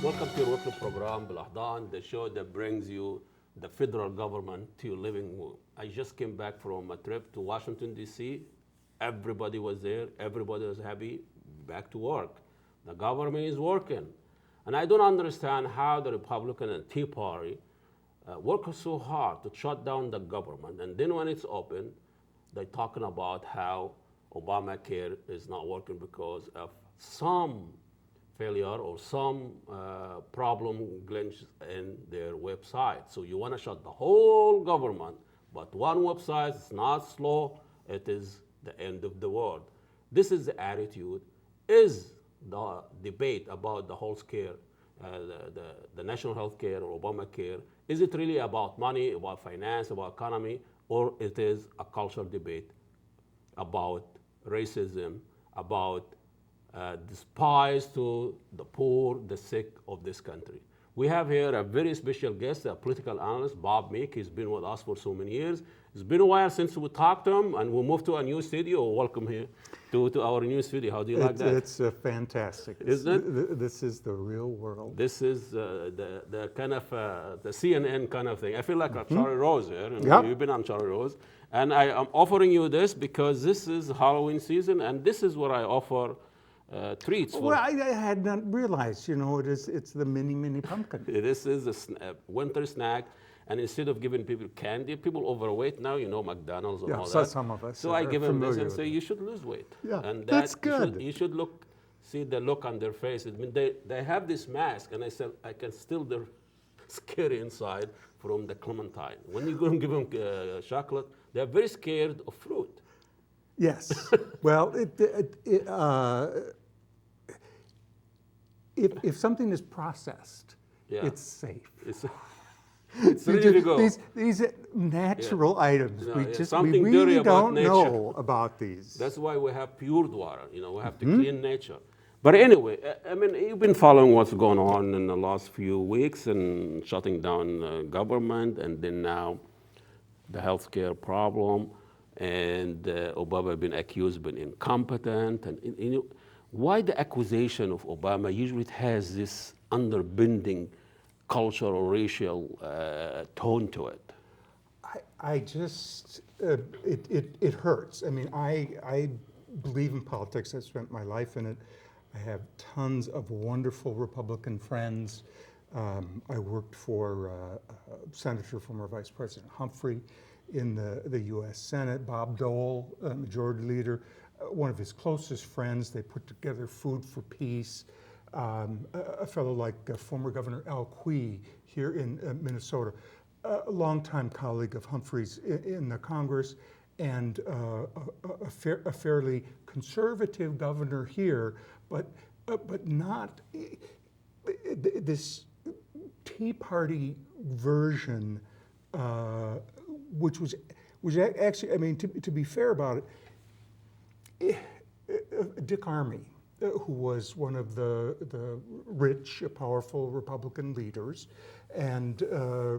Welcome to your weekly program, BelAhdan, the show that brings you the federal government to your living room. I just came back from a trip to Washington, D.C. Everybody was there. Everybody was happy. Back to work. The government is working. And I don't understand how the Republican and Tea Party work so hard to shut down the government. And then when it's open, they're talking about how Obamacare is not working because of some failure or some problem glitch in their website. So you want to shut the whole government, but one website is not slow, it is the end of the world. This is the attitude. Is the debate about the health care, the national health care or Obamacare, is it really about money, about finance, about economy, or it is a cultural debate about racism, about despise to the poor, the sick of this country. We have here a very special guest, a political analyst, Bob Meek. He's been with us for so many years. It's been a while since we talked to him, and we moved to a new studio. Welcome here to our new studio. How do you like that? It's fantastic. Isn't it? This is the real world. This is the kind of the CNN kind of thing. I feel like a Charlie Rose here, and Yep. you've been on Charlie Rose. And I am offering you this because this is Halloween season, and this is what I offer treats for. Well, I had not realized, it's the mini pumpkin. This is a winter snack, and instead of giving people candy, people overweight now, McDonald's and Yeah, all so that. some of us So I are give them this familiar and with say, it. you should lose weight. Yeah, And that's that good. You should see the look on their face. I mean, they have this mask, and I said, I can still they're scary inside from the clementine. When you go and give them chocolate, they're very scared of fruit. Yes. Well, if something is processed, Yeah. it's safe. It's ready to go. These natural items, Yeah, we yeah. just Something we dirty really about don't nature. know about these. That's why we have pure water. We have to clean nature. But anyway, I mean, you've been following what's going on in the last few weeks and shutting down government, and then now the healthcare problem, and Obama been accused of being incompetent. And why the accusation of Obama usually it has this underbinding cultural or racial tone to it? I just, it hurts. I mean, I believe in politics. I spent my life in it. I have tons of wonderful Republican friends. I worked for Senator, former Vice President Humphrey in the U.S. Senate. Bob Dole, Majority Leader, one of his closest friends. They put together Food for Peace. A fellow like former Governor Al Quie here in Minnesota, a longtime colleague of Humphrey's in the Congress, and a fairly conservative governor here, but not this Tea Party version, which was actually, I mean, to be fair about it, Dick Armey, who was one of the rich, powerful Republican leaders, and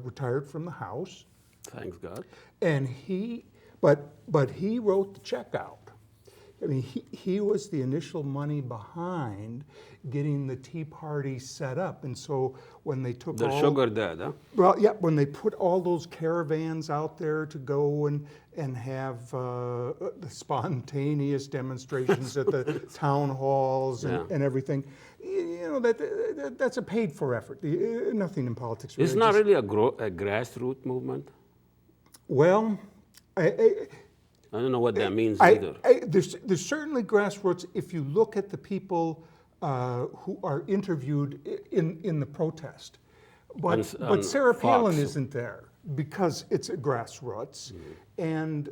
retired from the House. Thanks God. And but he wrote the check out. I mean, he was the initial money behind getting the Tea Party set up. And so when they took The sugar dad, huh? well, yeah, when they put all those caravans out there to go and have the spontaneous demonstrations at the town halls and everything, that's a paid for effort. Nothing in politics really. It's not really a grassroots movement. Well, I don't know what that means either. There's certainly grassroots if you look at the people who are interviewed in the protest. But Sarah Palin isn't there because it's a grassroots. And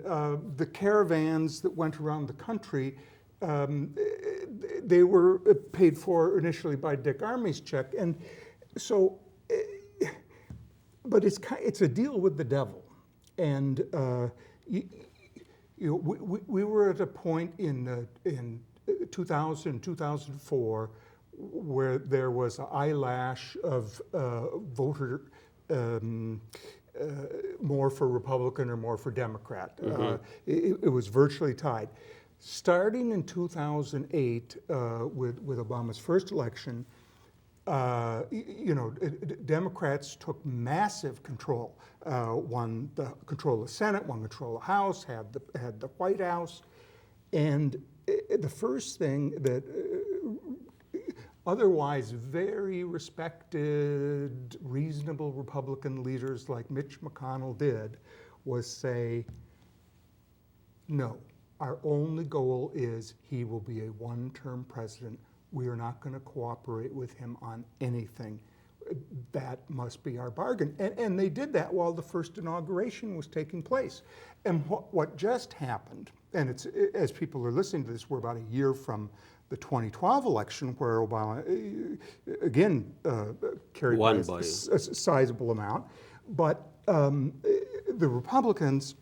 the caravans that went around the country, they were paid for initially by Dick Armey's check. And so, but it's a deal with the devil. And we were at a point in 2000, 2004 where there was an eyelash of voter more for Republican or more for Democrat. It was virtually tied. Starting in 2008 with Obama's first election, Democrats took massive control. Won the control of the Senate, won control of the House, had the White House, and the first thing that otherwise very respected, reasonable Republican leaders like Mitch McConnell did was say, no, our only goal is he will be a one-term president. We are not going to cooperate with him on anything. That must be our bargain. And they did that while the first inauguration was taking place. And what just happened, and it's, as people are listening to this, we're about a year from the 2012 election where Obama, again, carried by a sizable amount. But the Republicans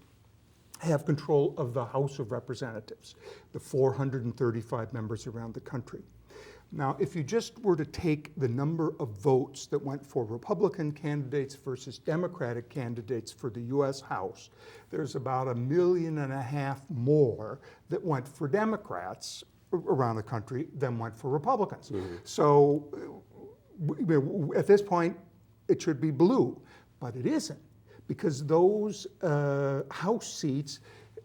have control of the House of Representatives, the 435 members around the country. Now, if you just were to take the number of votes that went for Republican candidates versus Democratic candidates for the U.S. House, there's about 1.5 million more that went for Democrats around the country than went for Republicans. Mm-hmm. So at this point, it should be blue, but it isn't, because those House seats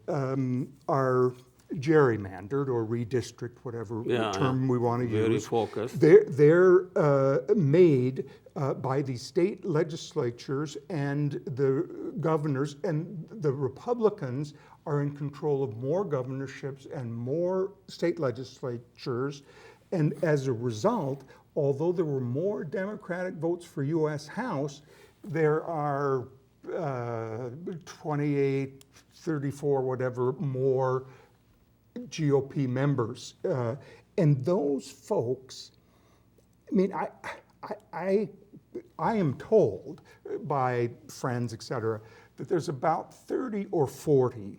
are gerrymandered or redistrict, whatever term we want to use. Very focused. They're made by the state legislatures and the governors, and the Republicans are in control of more governorships and more state legislatures. And as a result, although there were more Democratic votes for U.S. House, there are 28, 34, whatever, more GOP members. And those folks, I mean, I am told by friends, et cetera, that there's about 30 or 40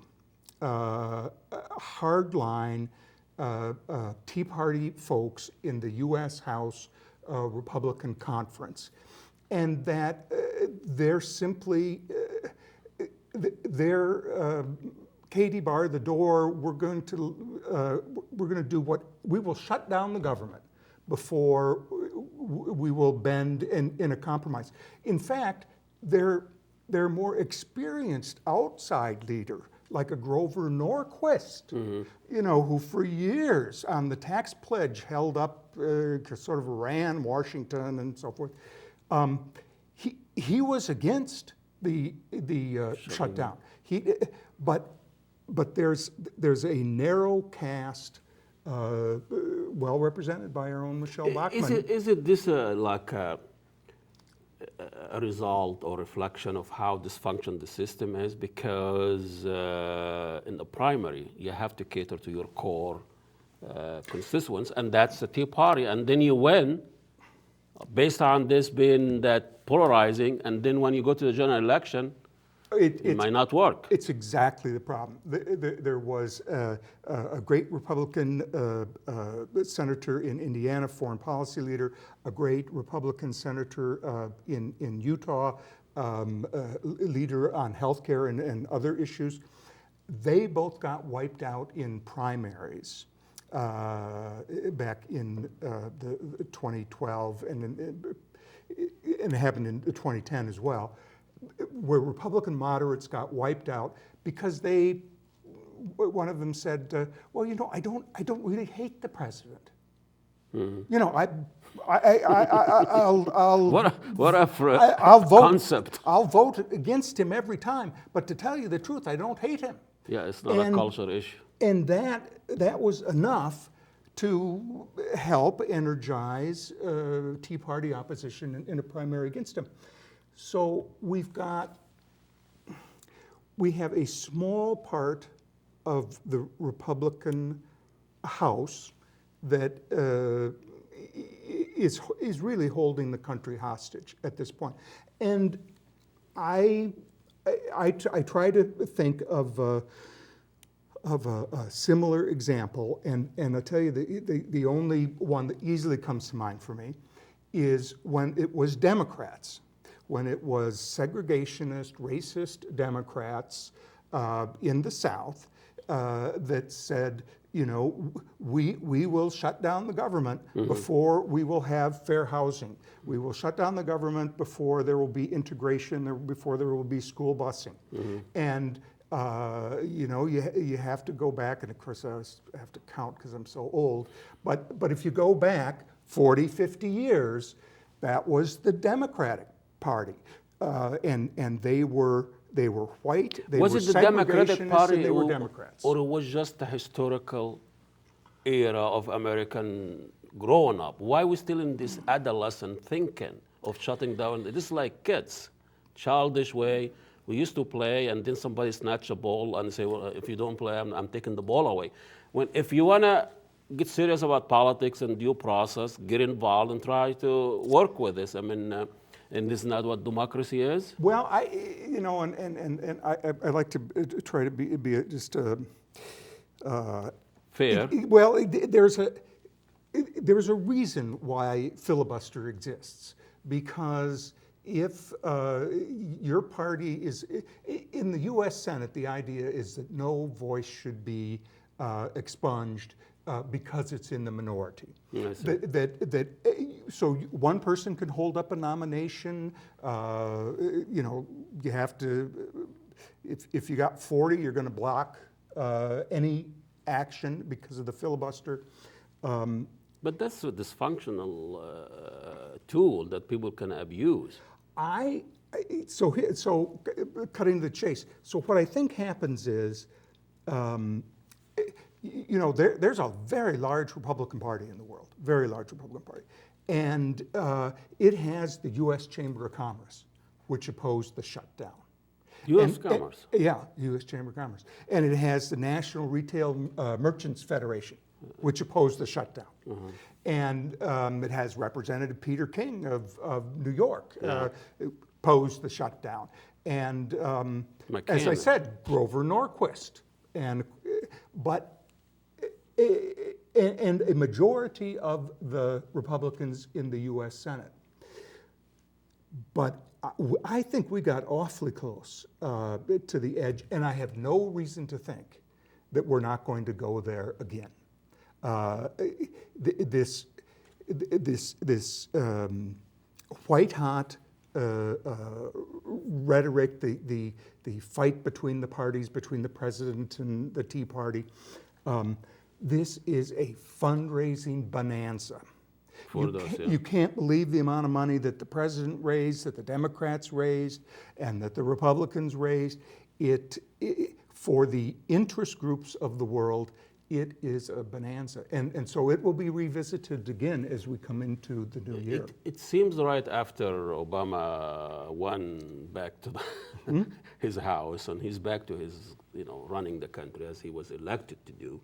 hardline Tea Party folks in the U.S. House Republican Conference, and that they're simply, Katie, bar the door. We're going to do what we will shut down the government before we will bend in a compromise. In fact, they're more experienced outside leader, like a Grover Norquist, who for years on the tax pledge held up, sort of ran Washington and so forth. He was against the shutdown. But there's a narrow cast, well represented by our own Michelle Bachmann. Is it this like a result or reflection of how dysfunctional the system is? Because in the primary, you have to cater to your core constituents, and that's the Tea Party, and then you win based on this being that polarizing, and then when you go to the general election, it might not work. It's exactly the problem. There was a great Republican senator in Indiana, foreign policy leader, a great Republican senator in Utah, leader on healthcare and other issues. They both got wiped out in primaries back in the 2012, and it happened in 2010 as well, where Republican moderates got wiped out because one of them said, well, I don't really hate the president. Mm-hmm. I'll vote, concept. I'll vote against him every time, but to tell you the truth, I don't hate him. Yeah, it's not a cultural issue. And that was enough to help energize Tea Party opposition in a primary against him. So we have a small part of the Republican House that is really holding the country hostage at this point. And I try to think of a similar example, and I'll tell you the only one that easily comes to mind for me is when it was Democrats. When it was segregationist, racist Democrats in the South that said, you know, we will shut down the government before we will have fair housing. We will shut down the government before there will be integration, before there will be school busing. And, you know, you have to go back, and of course I have to count because I'm so old, but if you go back 40, 50 years, that was the Democratic Party. And they were white, they Was were it the Democratic segregationists, Party, and they were Democrats. or it was just the historical era of American growing up? Why are we still in this adolescent thinking of shutting down? This is like kids, childish way. We used to play, and then somebody snatch a ball and say, well, if you don't play, I'm taking the ball away. If you want to get serious about politics and due process, get involved and try to work with this. I mean, and this is not what democracy is? Well, you know, and I like to try to be just fair. Well, there's a reason why filibuster exists, because if your party is in the U.S. Senate, the idea is that no voice should be expunged because it's in the minority. So one person can hold up a nomination. You know, you have to. If you got 40, you're going to block any action because of the filibuster. But that's a dysfunctional tool that people can abuse. So cutting to the chase. So what I think happens is, you know, there's a very large Republican Party in the world, very large Republican Party. And it has the U.S. Chamber of Commerce, which opposed the shutdown. U.S. Commerce? Yeah, U.S. Chamber of Commerce. And it has the National Retail Merchants Federation, which opposed the shutdown. And it has Representative Peter King of New York, opposed the shutdown. And as I said, Grover Norquist. And a majority of the Republicans in the U.S. Senate. But I think we got awfully close to the edge, and I have no reason to think that we're not going to go there again. This white-hot rhetoric, the fight between the parties, between the president and the Tea Party, this is a fundraising bonanza. You can't believe the amount of money that the president raised, that the Democrats raised, and that the Republicans raised. For the interest groups of the world, it is a bonanza. And so it will be revisited again as we come into the new year. It seems right after Obama won back to his house, and he's back to his, you know, running the country as he was elected to do.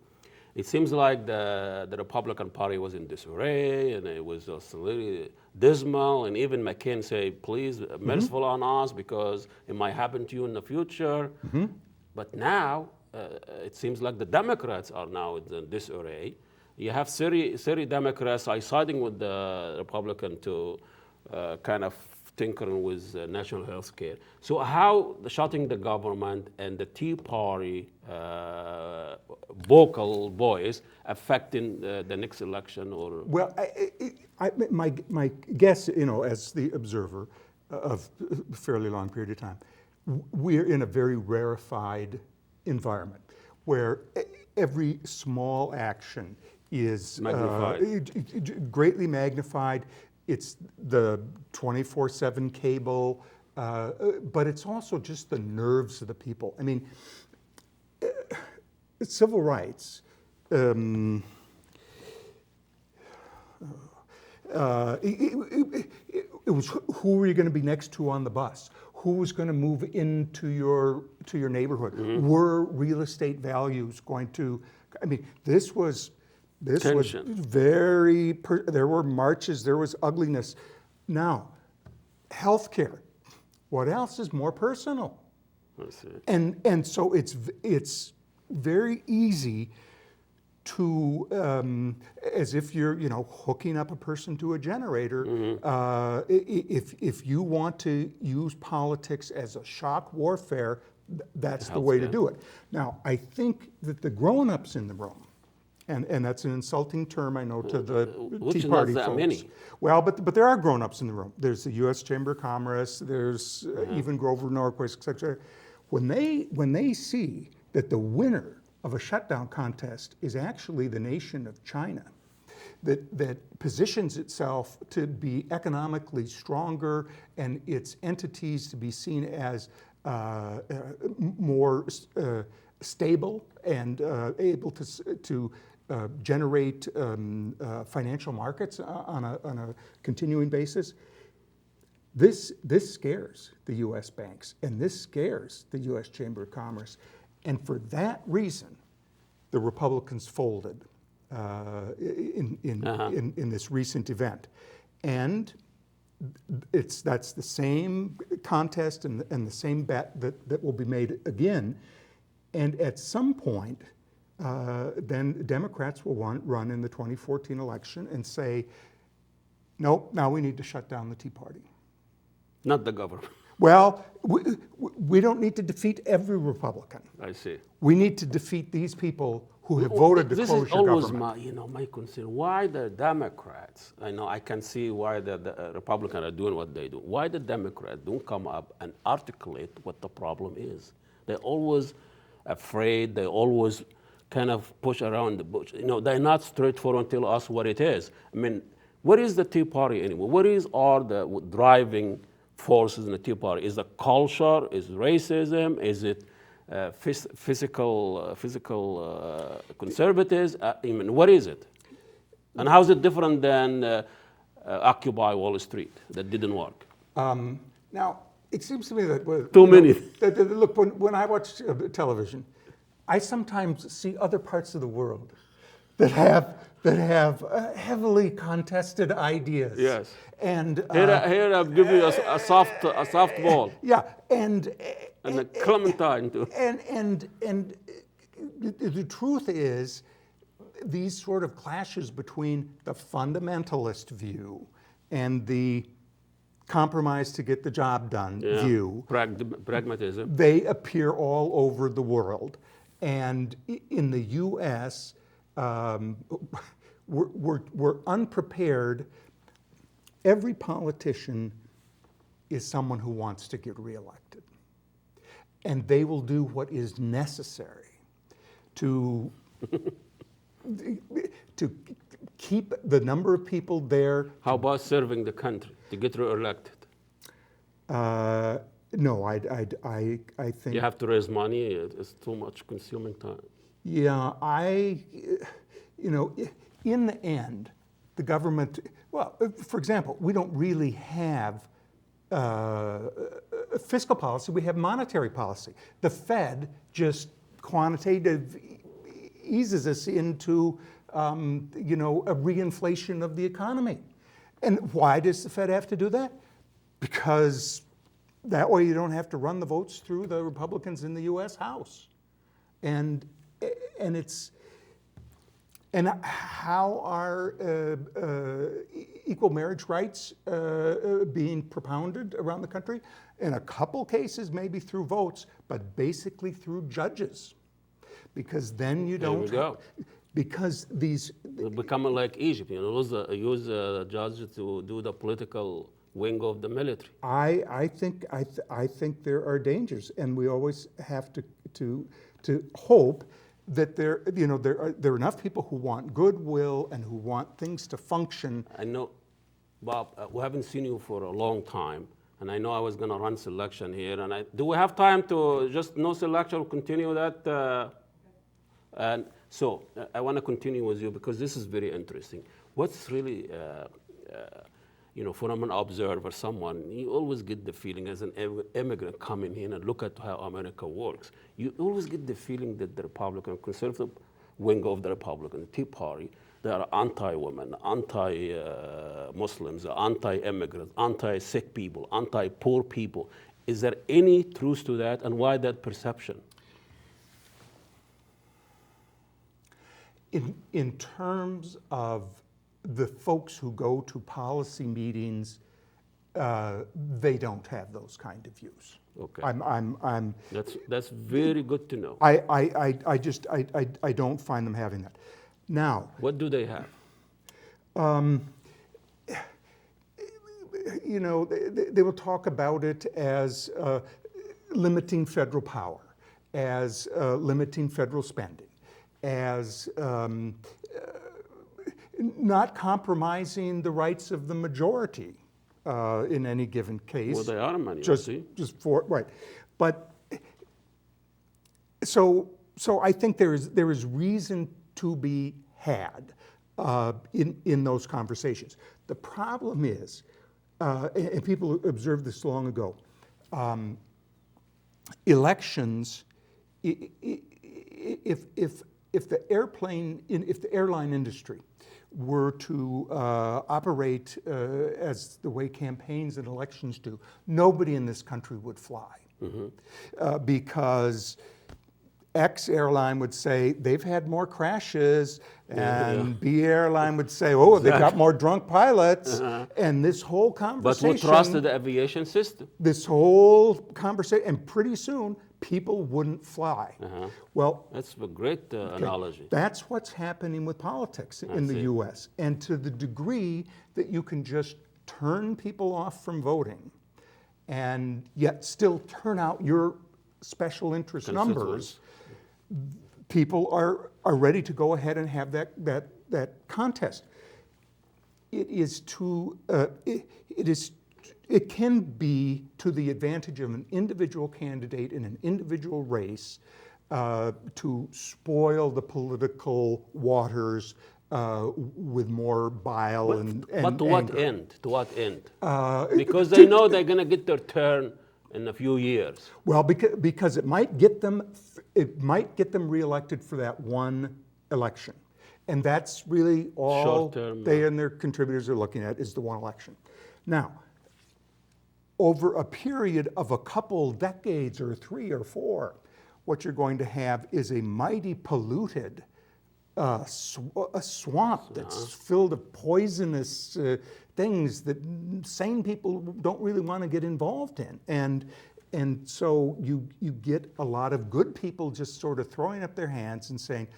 It seems like the Republican Party was in disarray, and it was just really dismal, and even McCain said, please, merciful on us, because it might happen to you in the future. But now, it seems like the Democrats are now in disarray. You have 30 Democrats are siding with the Republican to kind of tinkering with national health care. So how shutting the government and the Tea Party vocal voice affecting the next election? Or well, my guess, you know, as the observer of a fairly long period of time, we're in a very rarefied environment where every small action is greatly magnified. It's the 24/7 cable, but it's also just the nerves of the people. I mean, civil rights, it was who were you going to be next to on the bus? Who was going to move into your neighborhood? Were real estate values going to? I mean, this was very. There were marches. There was ugliness. Now, healthcare. What else is more personal? And so it's very easy to, as if you're, you know, hooking up a person to a generator. If you want to use politics as a shock warfare, that's the way to do it. Now, I think that the grown-ups in the room And that's an insulting term, I know, to the Which Tea is Party not that folks. many. Well, but there are grown-ups in the room. There's the U.S. Chamber of Commerce. There's even Grover Norquist, et cetera. When they see that the winner of a shutdown contest is actually the nation of China, that positions itself to be economically stronger and its entities to be seen as more stable and able to generate financial markets on a continuing basis. This scares the U.S. banks, and this scares the U.S. Chamber of Commerce. And for that reason, the Republicans folded in this recent event. And that's the same contest and the same bet that will be made again. And at some point, then Democrats will run in the 2014 election and say, nope, now we need to shut down the Tea Party. Not the government. Well, we don't need to defeat every Republican. I see. We need to defeat these people who have voted to close your government. This is always my concern. Why the Democrats, I know I can see why the Republicans are doing what they do. Why the Democrats don't come up and articulate what the problem is? They're always afraid. They always kind of push around the bush. They're not straightforward and tell us what it is. I mean, what is the Tea Party anymore? What are the driving forces in the Tea Party? Is it culture? Is it racism? Is it physical conservatives? I mean, what is it? And how is it different than Occupy Wall Street that didn't work? Now, it seems to me that Too many. Look, when I watch television, I sometimes see other parts of the world that have heavily contested ideas. Yes. And Here I'll give you a soft ball. Yeah, and a clementine too. And the truth is, these sort of clashes between the fundamentalist view and the compromise to get the job done view, pragmatism, they appear all over the world. And in the U.S., we're unprepared. Every politician is someone who wants to get reelected. And they will do what is necessary to keep the number of people there. How about serving the country to get reelected? No, I think you have to raise money. It's too much consuming time. Yeah, in the end, the government. Well, for example, we don't really have fiscal policy. We have monetary policy. The Fed just quantitative eases us into a reinflation of the economy. And why does the Fed have to do that? Because that way you don't have to run the votes through the Republicans in the U.S. House. And how are equal marriage rights being propounded around the country? In a couple cases, maybe through votes, but basically through judges. Because then you don't. There we go. Because these. They're becoming like Egypt, use the judges to do the political wing of the military. I think there are dangers, and we always have to hope that there are enough people who want goodwill and who want things to function. I know, Bob, we haven't seen you for a long time, and I know I was going to run selection here. And do we have time to just no selection, continue that? And so I want to continue with you because this is very interesting. What's really, from an observer, someone, you always get the feeling as an immigrant coming in and look at how America works. You always get the feeling that the Republican, conservative wing of the Republican, the Tea Party, they are anti-women, anti-Muslims, anti-immigrants, anti-sick people, anti-poor people. Is there any truth to that, and why that perception? In terms of the folks who go to policy meetings, they don't have those kind of views. Okay. That's very good to know. I don't find them having that. Now, What do they have? you know, they will talk about it as limiting federal power, as limiting federal spending, as not compromising the rights of the majority in any given case. Well, they are money, just for right, but so I think there is reason to be had in those conversations. The problem is, and people observed this long ago, elections. If the airline industry were to operate as the way campaigns and elections do, nobody in this country would fly. Because X airline would say they've had more crashes, and B airline would say, oh, they've got more drunk pilots, and this whole conversation. But who trusted the aviation system? This whole conversation, and pretty soon people wouldn't fly. Well, That's a great analogy. that's what's happening with politics in the U.S. And to the degree that you can just turn people off from voting, and yet still turn out your special interest numbers, people are ready to go ahead and have that contest. It can be to the advantage of an individual candidate in an individual race to spoil the political waters with more bile and But to what anger. end? To what end? Because they know they're going to get their turn in a few years. Well, because it might get them reelected for that one election, and that's really all Short-term, they and their contributors are looking at is the one election. Now, over a period of a couple decades or 3 or 4, what you're going to have is a mighty polluted a swamp that's filled with poisonous things that sane people don't really want to get involved in. And so you get a lot of good people just sort of throwing up their hands and saying,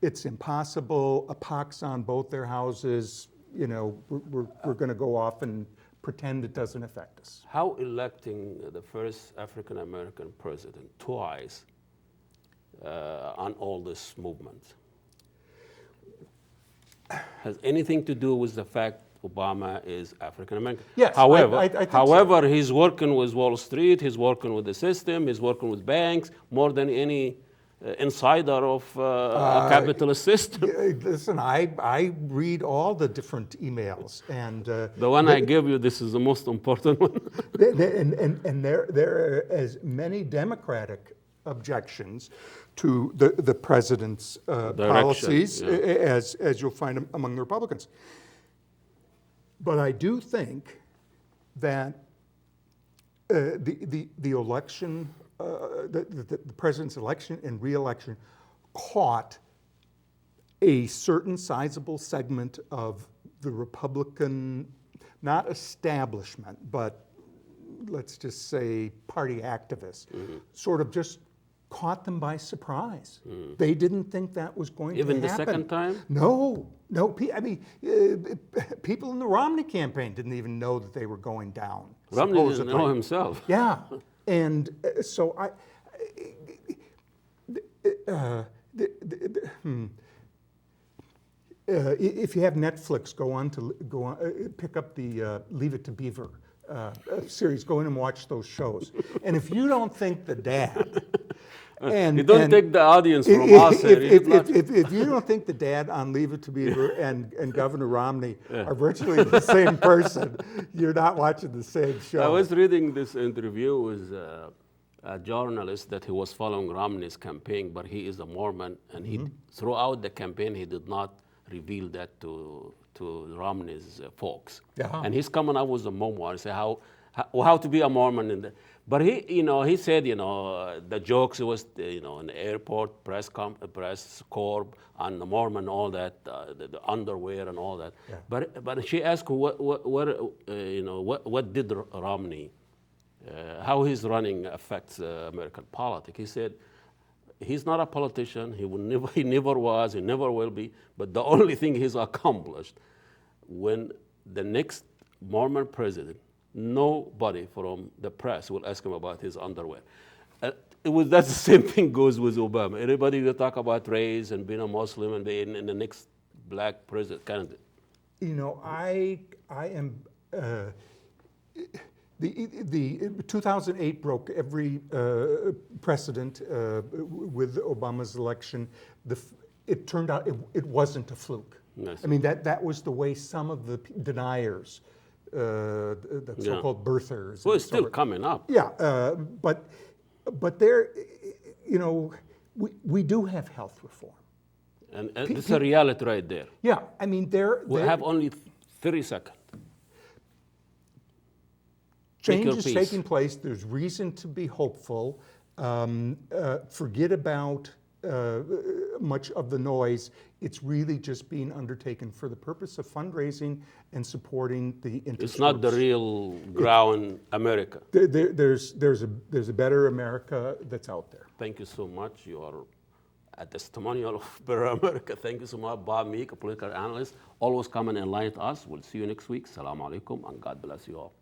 it's impossible, a pox on both their houses, you know, we're going to go off and pretend it doesn't affect us. How electing the first African-American president twice on all this movement has anything to do with the fact Obama is African-American? Yes, However, I think so. he's working with Wall Street, he's working with the system, he's working with banks more than any insider of a capitalist system. Listen, I read all the different emails, and The one I give you, this is the most important one. and there are as many Democratic objections to the president's policies as you'll find among the Republicans. But I do think that the election, the president's election and re-election caught a certain sizable segment of the Republican, not establishment, but let's just say party activists, sort of just caught them by surprise. They didn't think that was going to happen. Even the second time? No. I mean, people in the Romney campaign didn't even know that they were going down. Romney didn't know himself. Yeah, and so if you have Netflix, go on, pick up the Leave It to Beaver series. Go in and watch those shows. And if you don't think the dad, you don't take the audience from us. If you don't think the dad on Leave It to Beaver and Governor Romney are virtually the same person, you're not watching the same show. I was reading this interview with a journalist that he was following Romney's campaign, but he is a Mormon, and he throughout the campaign he did not reveal that to Romney's folks. And he's coming up with a memoir and say how to be a Mormon. But he said, the jokes was, in the airport, press corps, and the Mormon, all that, the underwear and all that. Yeah. But she asked what did Romney, how his running affects American politics. He said, he's not a politician. He never was, he never will be. But the only thing he's accomplished, when the next Mormon president, nobody from the press will ask him about his underwear. That's the same thing goes with Obama. Everybody will talk about race and being a Muslim and being in the next black president candidate. You know, I am. The 2008 broke every precedent with Obama's election. It turned out it wasn't a fluke. Yes. I mean, that was the way some of the deniers, the so-called birthers. Well, it's still coming up. Yeah, but there, you know, we do have health reform. And it's a reality right there. Yeah, I mean, We have only 30 seconds. Change is taking place. There's reason to be hopeful. Forget about much of the noise. It's really just being undertaken for the purpose of fundraising and supporting the interest. It's not the real ground America. There's a better America that's out there. Thank you so much. You are a testimonial of better America. Thank you so much. Bob Meek, a political analyst. Always come and enlighten us. We'll see you next week. Assalamu alaikum and God bless you all.